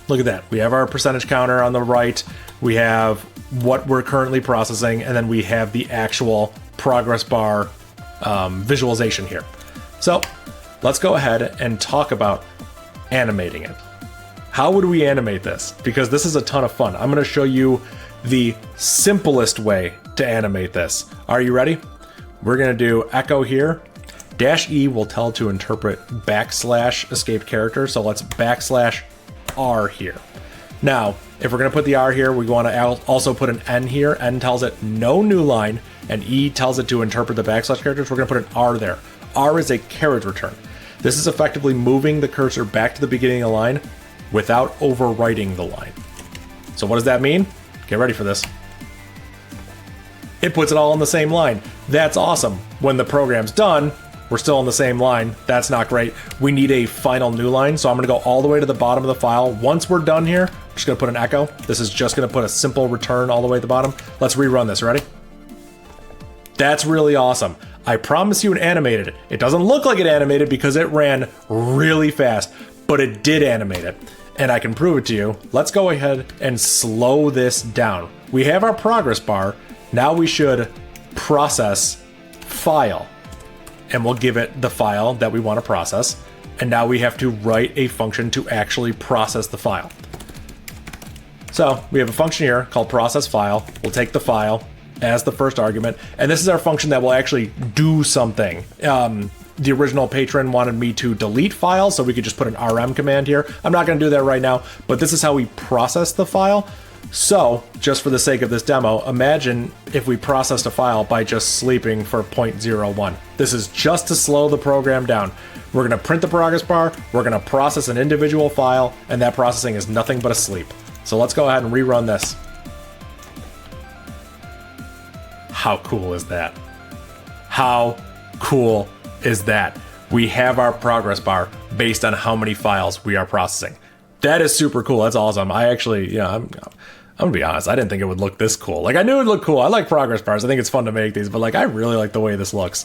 Look at that. We have our percentage counter on the right. We have what we're currently processing, and then we have the actual progress bar visualization here. So let's go ahead and talk about animating it. How would we animate this? Because this is a ton of fun. I'm going to show you the simplest way to animate this. Are you ready? We're going to do echo here. -E will tell to interpret / escaped character. So let's /R here. Now, if we're going to put the R here, we want to also put an N here. N tells it no new line, and E tells it to interpret the / characters. We're going to put an R there. R is a carriage return. This is effectively moving the cursor back to the beginning of the line without overwriting the line. So what does that mean? Get ready for this. It puts it all on the same line. That's awesome. When the program's done, we're still on the same line. That's not great. We need a final new line, so I'm gonna go all the way to the bottom of the file. Once we're done here, I'm just gonna put an echo. This is just gonna put a simple return all the way at the bottom. Let's rerun this, ready? That's really awesome. I promise you it animated it. It doesn't look like it animated because it ran really fast, but it did animate it. And I can prove it to you. Let's go ahead and slow this down. We have our progress bar. Now we should process file. And we'll give it the file that we want to process. And now we have to write a function to actually process the file. So we have a function here called process file. We'll take the file as the first argument. And this is our function that will actually do something. The original patron wanted me to delete files, so we could just put an rm command here. I'm not going to do that right now, but this is how we process the file. So, just for the sake of this demo, imagine if we processed a file by just sleeping for 0.01. This is just to slow the program down. We're going to print the progress bar, we're going to process an individual file, and that processing is nothing but a sleep. So let's go ahead and rerun this. How cool is that? How cool is that? We have our progress bar based on how many files we are processing. That is super cool. That's awesome. I actually, I'm gonna be honest, I didn't think it would look this cool. Like, I knew it would look cool. I like progress bars. I think it's fun to make these, but like, I really like the way this looks.